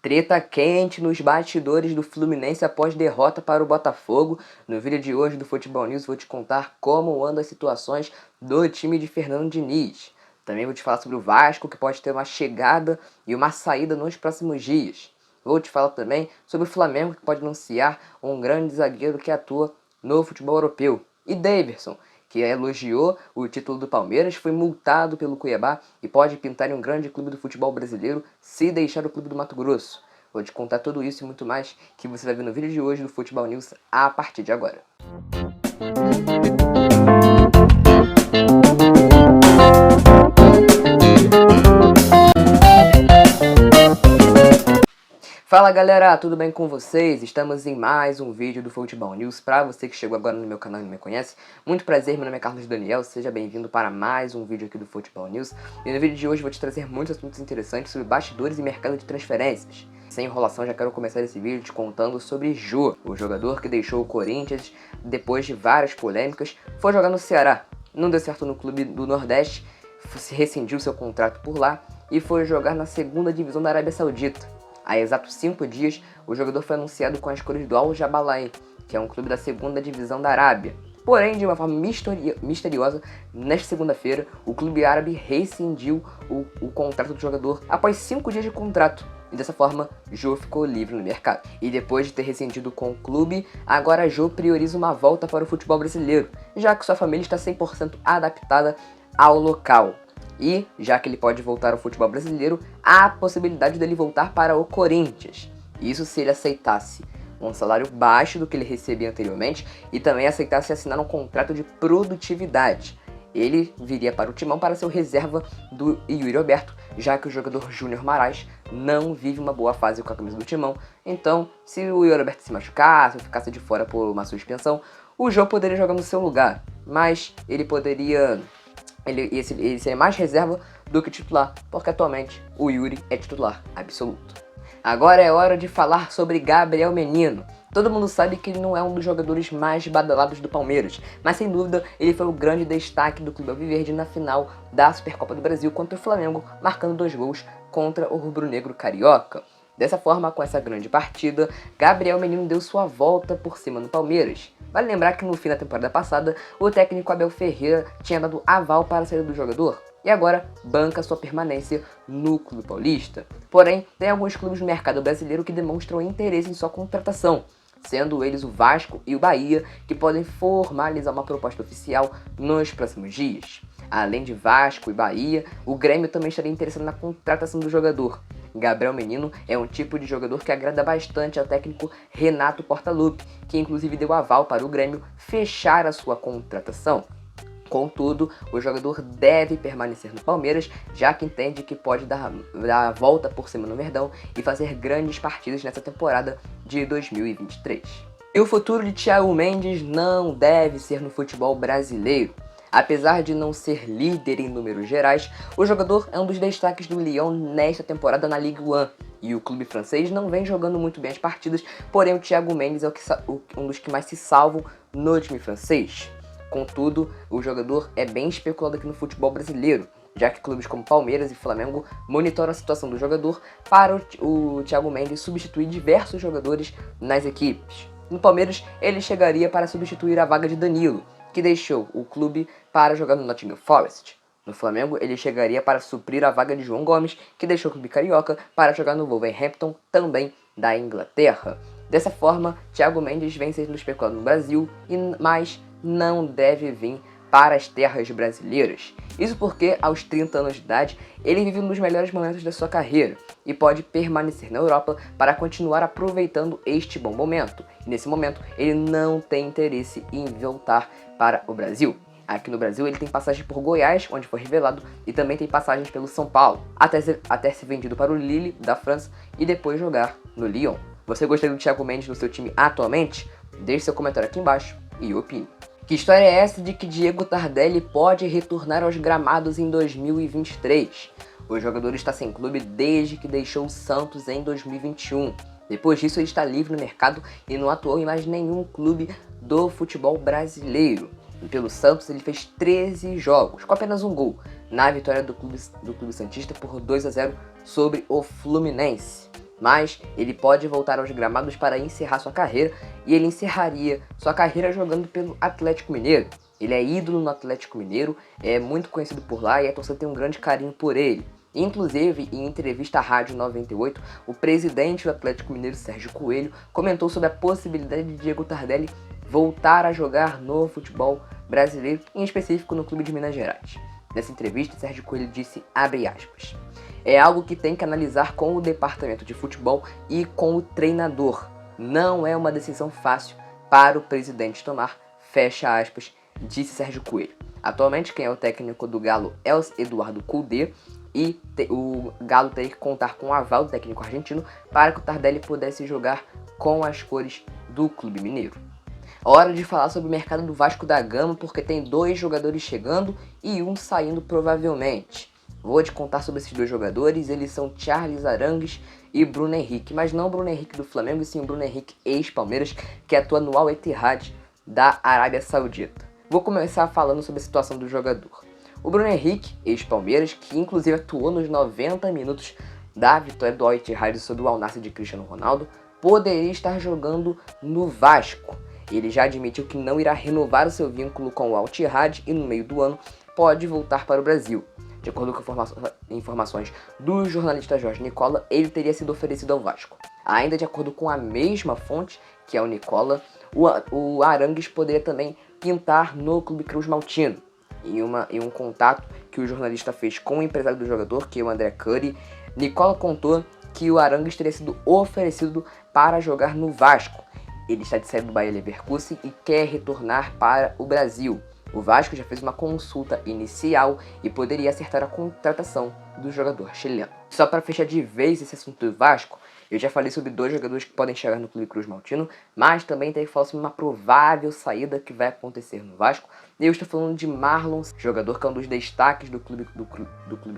Treta quente nos bastidores do Fluminense após derrota para o Botafogo. No vídeo de hoje do Futebol News vou te contar como andam as situações do time de Fernando Diniz. Também vou te falar sobre o Vasco, que pode ter uma chegada e uma saída nos próximos dias. Vou te falar também sobre o Flamengo, que pode anunciar um grande zagueiro que atua no futebol europeu. E Daverson, que elogiou o título do Palmeiras, foi multado pelo Cuiabá e pode pintar em um grande clube do futebol brasileiro se deixar o clube do Mato Grosso. Vou te contar tudo isso e muito mais que você vai ver no vídeo de hoje do Futebol News a partir de agora. Fala galera, tudo bem com vocês? Estamos em mais um vídeo do Futebol News. Para você que chegou agora no meu canal e não me conhece, muito prazer, meu nome é Carlos Daniel, seja bem-vindo para mais um vídeo aqui do Futebol News. E no vídeo de hoje vou te trazer muitos assuntos interessantes sobre bastidores e mercado de transferências. Sem enrolação, já quero começar esse vídeo te contando sobre Jô, o jogador que deixou o Corinthians depois de várias polêmicas, foi jogar no Ceará. Não deu certo no clube do Nordeste, se rescindiu seu contrato por lá e foi jogar na segunda divisão da Arábia Saudita. Há exatos 5 dias, o jogador foi anunciado com as cores do Al Jabalain, que é um clube da segunda divisão da Arábia. Porém, de uma forma misteriosa, nesta segunda-feira, o clube árabe rescindiu o contrato do jogador após 5 dias de contrato. E dessa forma, Jô ficou livre no mercado. E depois de ter rescindido com o clube, agora Jô prioriza uma volta para o futebol brasileiro, já que sua família está 100% adaptada ao local. E, já que ele pode voltar ao futebol brasileiro, há a possibilidade dele voltar para o Corinthians. Isso se ele aceitasse um salário baixo do que ele recebia anteriormente e também aceitasse assinar um contrato de produtividade. Ele viria para o Timão para ser o reserva do Yuri Alberto, já que o jogador Júnior Marais não vive uma boa fase com a camisa do Timão. Então, se o Yuri Alberto se machucasse ou ficasse de fora por uma suspensão, o Jô poderia jogar no seu lugar, mas ele poderia... Ele seria mais reserva do que titular, porque atualmente o Yuri é titular absoluto. Agora é hora de falar sobre Gabriel Menino. Todo mundo sabe que ele não é um dos jogadores mais badalados do Palmeiras, mas sem dúvida ele foi o grande destaque do Clube Alviverde na final da Supercopa do Brasil contra o Flamengo, marcando 2 gols contra o rubro-negro carioca. Dessa forma, com essa grande partida, Gabriel Menino deu sua volta por cima no Palmeiras. Vale lembrar que no fim da temporada passada, o técnico Abel Ferreira tinha dado aval para a saída do jogador e agora banca sua permanência no clube paulista. Porém, tem alguns clubes no mercado brasileiro que demonstram interesse em sua contratação, sendo eles o Vasco e o Bahia, que podem formalizar uma proposta oficial nos próximos dias. Além de Vasco e Bahia, o Grêmio também estaria interessado na contratação do jogador. Gabriel Menino é um tipo de jogador que agrada bastante ao técnico Renato Portaluppi, que inclusive deu aval para o Grêmio fechar a sua contratação. Contudo, o jogador deve permanecer no Palmeiras, já que entende que pode dar a volta por cima no Verdão e fazer grandes partidas nessa temporada de 2023. E o futuro de Thiago Mendes não deve ser no futebol brasileiro. Apesar de não ser líder em números gerais, o jogador é um dos destaques do Lyon nesta temporada na Ligue 1. E o clube francês não vem jogando muito bem as partidas, porém o Thiago Mendes é um dos que mais se salvam no time francês. Contudo, o jogador é bem especulado aqui no futebol brasileiro, já que clubes como Palmeiras e Flamengo monitoram a situação do jogador para o Thiago Mendes substituir diversos jogadores nas equipes. No Palmeiras, ele chegaria para substituir a vaga de Danilo, que deixou o clube para jogar no Nottingham Forest. No Flamengo, ele chegaria para suprir a vaga de João Gomes, que deixou o clube carioca para jogar no Wolverhampton, também da Inglaterra. Dessa forma, Thiago Mendes vem sendo especulado no Brasil, mas não deve vir para as terras brasileiras. Isso porque, aos 30 anos de idade, ele vive um dos melhores momentos da sua carreira e pode permanecer na Europa para continuar aproveitando este bom momento. E nesse momento, ele não tem interesse em voltar para o Brasil. Aqui no Brasil, ele tem passagem por Goiás, onde foi revelado, e também tem passagens pelo São Paulo, até ser vendido para o Lille, da França, e depois jogar no Lyon. Você gostaria do Thiago Mendes no seu time atualmente? Deixe seu comentário aqui embaixo e opine. Que história é essa de que Diego Tardelli pode retornar aos gramados em 2023? O jogador está sem clube desde que deixou o Santos em 2021. Depois disso, ele está livre no mercado e não atuou em mais nenhum clube do futebol brasileiro. E pelo Santos, ele fez 13 jogos, com apenas um gol, na vitória do clube santista por 2-0 sobre o Fluminense. mas ele pode voltar aos gramados para encerrar sua carreira, e ele encerraria sua carreira jogando pelo Atlético Mineiro. Ele é ídolo no Atlético Mineiro, é muito conhecido por lá e a torcida tem um grande carinho por ele. Inclusive, em entrevista à Rádio 98, o presidente do Atlético Mineiro, Sérgio Coelho, comentou sobre a possibilidade de Diego Tardelli voltar a jogar no futebol brasileiro, em específico no clube de Minas Gerais. Nessa entrevista, Sérgio Coelho disse, abre aspas, é algo que tem que analisar com o departamento de futebol e com o treinador. Não é uma decisão fácil para o presidente tomar, fecha aspas, disse Sérgio Coelho. Atualmente, quem é o técnico do Galo é o Eduardo Cudê, e o Galo teria que contar com o aval do técnico argentino para que o Tardelli pudesse jogar com as cores do clube mineiro. Hora de falar sobre o mercado do Vasco da Gama, porque tem 2 jogadores chegando e um saindo provavelmente. Vou te contar sobre esses 2 jogadores, eles são Charles Arangues e Bruno Henrique, mas não o Bruno Henrique do Flamengo, e sim o Bruno Henrique ex-Palmeiras, que atua no Al Ittihad da Arábia Saudita. Vou começar falando sobre a situação do jogador. O Bruno Henrique, ex-Palmeiras, que inclusive atuou nos 90 minutos da vitória do Al Ittihad sobre o Al Nassr de Cristiano Ronaldo, poderia estar jogando no Vasco. Ele já admitiu que não irá renovar o seu vínculo com o Al Ittihad e no meio do ano pode voltar para o Brasil. De acordo com informações do jornalista Jorge Nicola, ele teria sido oferecido ao Vasco. Ainda de acordo com a mesma fonte, que é o Nicola, o Arangues poderia também pintar no Clube Cruz Maltino. Em um contato que o jornalista fez com o empresário do jogador, que é o André Curry, Nicola contou que o Arangues teria sido oferecido para jogar no Vasco. Ele está de saída do Bayer Leverkusen e quer retornar para o Brasil. O Vasco já fez uma consulta inicial e poderia acertar a contratação do jogador chileno. Só para fechar de vez esse assunto do Vasco, eu já falei sobre 2 jogadores que podem chegar no Clube Cruz Maltino, mas também tem que falar sobre uma provável saída que vai acontecer no Vasco. Eu estou falando de Marlon, jogador que é um dos destaques do Clube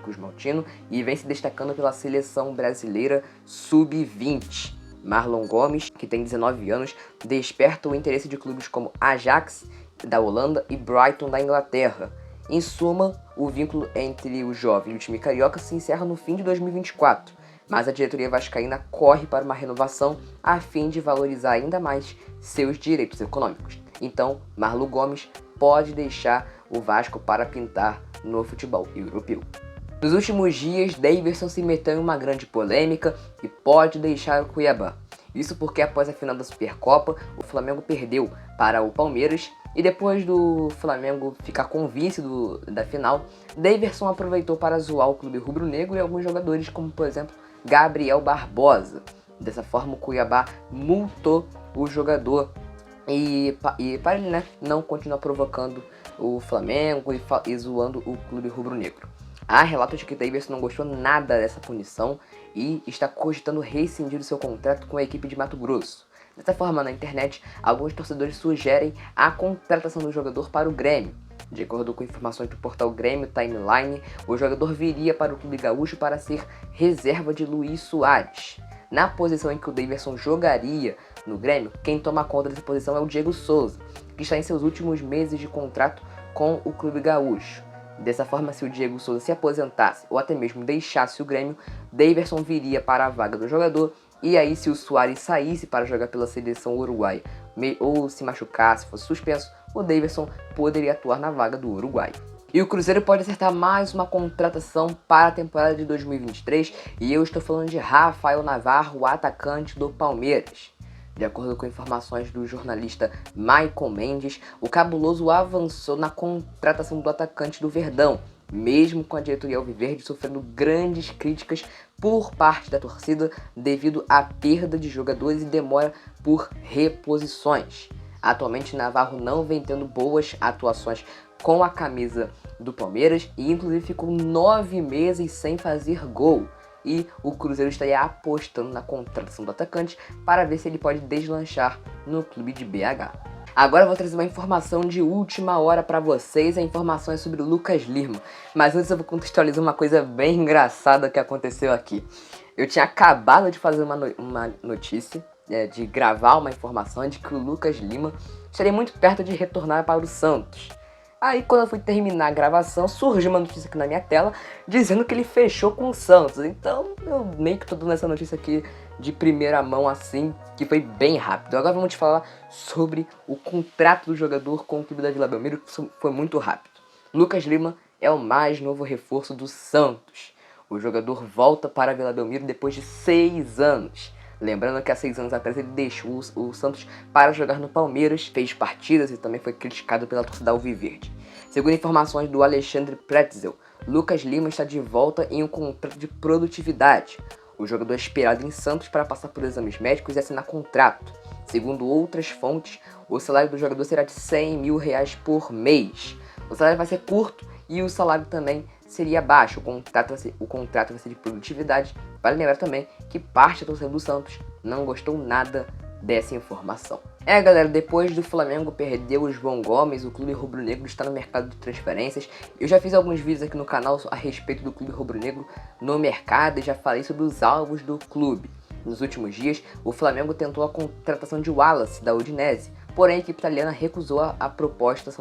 Cruz Maltino e vem se destacando pela seleção brasileira Sub-20. Marlon Gomes, que tem 19 anos, desperta o interesse de clubes como Ajax da Holanda e Brighton da Inglaterra. Em suma, o vínculo entre o jovem e o time carioca se encerra no fim de 2024, mas a diretoria vascaína corre para uma renovação a fim de valorizar ainda mais seus direitos econômicos. Então, Marlon Gomes pode deixar o Vasco para pintar no futebol europeu. Nos últimos dias, Daverson se meteu em uma grande polêmica e pode deixar o Cuiabá. Isso porque após a final da Supercopa, o Flamengo perdeu para o Palmeiras e depois do Flamengo ficar com o vice da final, Daverson aproveitou para zoar o clube rubro-negro e alguns jogadores como, por exemplo, Gabriel Barbosa. Dessa forma, o Cuiabá multou o jogador e para ele não continuar provocando o Flamengo e zoando o clube rubro-negro. Há relatos de que Daverson não gostou nada dessa punição e está cogitando rescindir o seu contrato com a equipe de Mato Grosso. Dessa forma, na internet, alguns torcedores sugerem a contratação do jogador para o Grêmio. De acordo com informações do portal Grêmio Timeline, o jogador viria para o clube gaúcho para ser reserva de Luiz Soares. Na posição em que o Daverson jogaria no Grêmio, quem toma conta dessa posição é o Diego Souza, que está em seus últimos meses de contrato com o clube gaúcho. Dessa forma, se o Diego Souza se aposentasse ou até mesmo deixasse o Grêmio, Daverson viria para a vaga do jogador, e aí se o Soares saísse para jogar pela seleção uruguaia ou se machucasse, fosse suspenso, o Daverson poderia atuar na vaga do Uruguai. E o Cruzeiro pode acertar mais uma contratação para a temporada de 2023, e eu estou falando de Rafael Navarro, o atacante do Palmeiras. De acordo com informações do jornalista Michael Mendes, o cabuloso avançou na contratação do atacante do Verdão, mesmo com a diretoria alviverde sofrendo grandes críticas por parte da torcida devido à perda de jogadores e demora por reposições. Atualmente, Navarro não vem tendo boas atuações com a camisa do Palmeiras e inclusive ficou 9 meses sem fazer gol. E o Cruzeiro estaria apostando na contratação do atacante para ver se ele pode deslanchar no clube de BH. Agora eu vou trazer uma informação de última hora para vocês, a informação é sobre o Lucas Lima. Mas antes eu vou contextualizar uma coisa bem engraçada que aconteceu aqui. Eu tinha acabado de fazer uma notícia, de gravar uma informação de que o Lucas Lima estaria muito perto de retornar para o Santos. Aí quando eu fui terminar a gravação, surgiu uma notícia aqui na minha tela dizendo que ele fechou com o Santos. Então eu meio que tô dando essa notícia aqui de primeira mão assim, que foi bem rápido. Agora vamos te falar sobre o contrato do jogador com o clube da Vila Belmiro, que foi muito rápido. Lucas Lima é o mais novo reforço do Santos. O jogador volta para a Vila Belmiro depois de 6 anos. Lembrando que há 6 anos atrás ele deixou o Santos para jogar no Palmeiras, fez partidas e também foi criticado pela torcida alviverde. Segundo informações do Alexandre Pretzel, Lucas Lima está de volta em um contrato de produtividade. O jogador é esperado em Santos para passar por exames médicos e assinar contrato. Segundo outras fontes, o salário do jogador será de R$100 mil por mês. O salário vai ser curto e o salário também seria baixo. O contrato vai ser de produtividade. Vale lembrar também que parte da torcida do Santos não gostou nada dessa informação. Galera, depois do Flamengo perder o João Gomes, o clube rubro-negro está no mercado de transferências. Eu já fiz alguns vídeos aqui no canal a respeito do clube rubro-negro no mercado e já falei sobre os alvos do clube. Nos últimos dias, o Flamengo tentou a contratação de Wallace, da Udinese, porém a equipe italiana recusou a proposta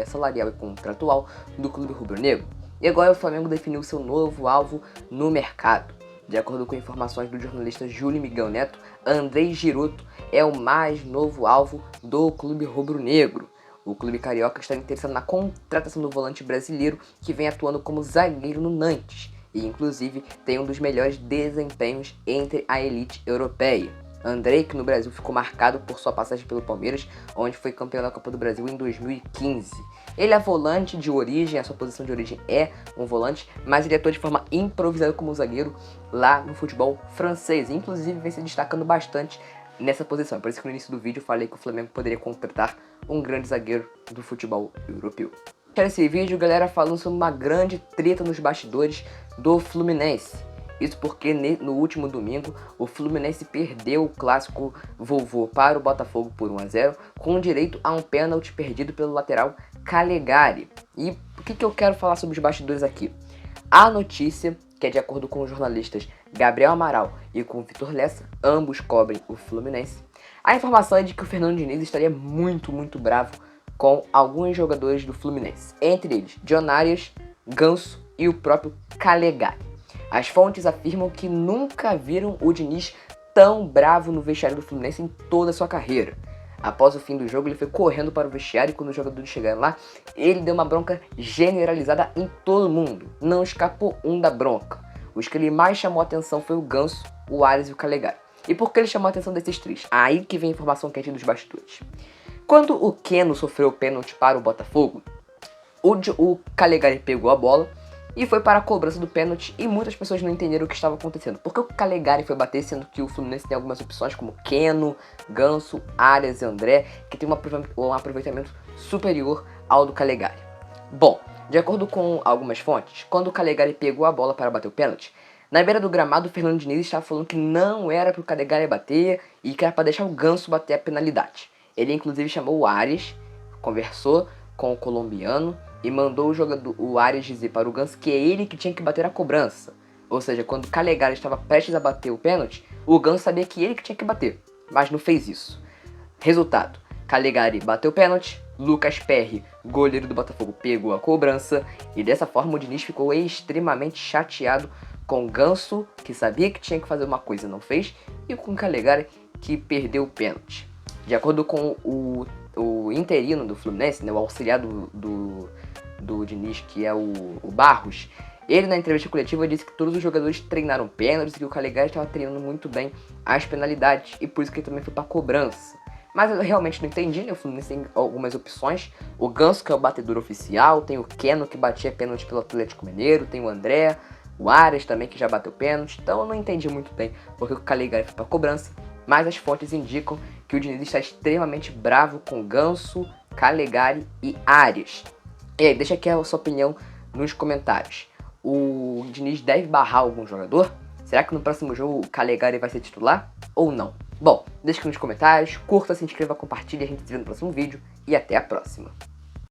salarial e contratual do clube rubro-negro. E agora o Flamengo definiu seu novo alvo no mercado. De acordo com informações do jornalista Júlio Miguel Neto, Andrei Giroto é o mais novo alvo do clube rubro-negro. O clube carioca está interessado na contratação do volante brasileiro que vem atuando como zagueiro no Nantes e inclusive tem um dos melhores desempenhos entre a elite europeia. Andrei, que no Brasil ficou marcado por sua passagem pelo Palmeiras, onde foi campeão da Copa do Brasil em 2015. Ele é volante de origem, a sua posição de origem é um volante, mas ele atua de forma improvisada como zagueiro lá no futebol francês. Inclusive vem se destacando bastante nessa posição. Por isso que no início do vídeo eu falei que o Flamengo poderia contratar um grande zagueiro do futebol europeu. Esse vídeo, galera, falando sobre uma grande treta nos bastidores do Fluminense. Isso porque no último domingo o Fluminense perdeu o clássico vovô para o Botafogo por 1-0, com direito a um pênalti perdido pelo lateral Calegari. E o que eu quero falar sobre os bastidores aqui? A notícia, que é de acordo com os jornalistas Gabriel Amaral e com Vitor Lessa, ambos cobrem o Fluminense, a informação é de que o Fernando Diniz estaria muito bravo com alguns jogadores do Fluminense, entre eles John Arias, Ganso e o próprio Calegari. As fontes afirmam que nunca viram o Diniz tão bravo no vestiário do Fluminense em toda a sua carreira. Após o fim do jogo, ele foi correndo para o vestiário e quando os jogadores chegaram lá, ele deu uma bronca generalizada em todo mundo. Não escapou um da bronca. Os que ele mais chamou a atenção foi o Ganso, o Arias e o Calegari. E por que ele chamou a atenção desses três? Aí que vem a informação quente dos bastidores. Quando o Keno sofreu o pênalti para o Botafogo, o Calegari pegou a bola e foi para a cobrança do pênalti e muitas pessoas não entenderam o que estava acontecendo. Por que o Calegari foi bater, sendo que o Fluminense tem algumas opções como Keno, Ganso, Arias e André, que tem um aproveitamento superior ao do Calegari? Bom, de acordo com algumas fontes, quando o Calegari pegou a bola para bater o pênalti, na beira do gramado o Fernando Diniz estava falando que não era para o Calegari bater e que era para deixar o Ganso bater a penalidade. Ele inclusive chamou o Arias, conversou com o colombiano e mandou o Arias dizer para o Ganso que é ele que tinha que bater a cobrança. Ou seja, quando o Calegari estava prestes a bater o pênalti, o Ganso sabia que ele que tinha que bater, mas não fez isso. Resultado, Calegari bateu o pênalti, Lucas Perry, goleiro do Botafogo, pegou a cobrança e dessa forma o Diniz ficou extremamente chateado com o Ganso, que sabia que tinha que fazer uma coisa e não fez, e com o Calegari, que perdeu o pênalti. De acordo com o interino do Fluminense, né, o auxiliar do Diniz, que é o Barros, ele na entrevista coletiva disse que todos os jogadores treinaram pênaltis e que o Calegari estava treinando muito bem as penalidades e por isso que ele também foi para cobrança. Mas eu realmente não entendi, né? O Fluminense tem algumas opções. O Ganso, que é o batedor oficial, tem o Keno, que batia pênalti pelo Atlético Mineiro, tem o André, o Arias também, que já bateu pênalti. Então eu não entendi muito bem porque o Calegari foi para cobrança, mas as fontes indicam que o Diniz está extremamente bravo com Ganso, Calegari e Arias. E aí, deixa aqui a sua opinião nos comentários. O Diniz deve barrar algum jogador? Será que no próximo jogo o Calegari vai ser titular ou não? Bom, deixa aqui nos comentários, curta, se inscreva, compartilhe, a gente se vê no próximo vídeo e até a próxima.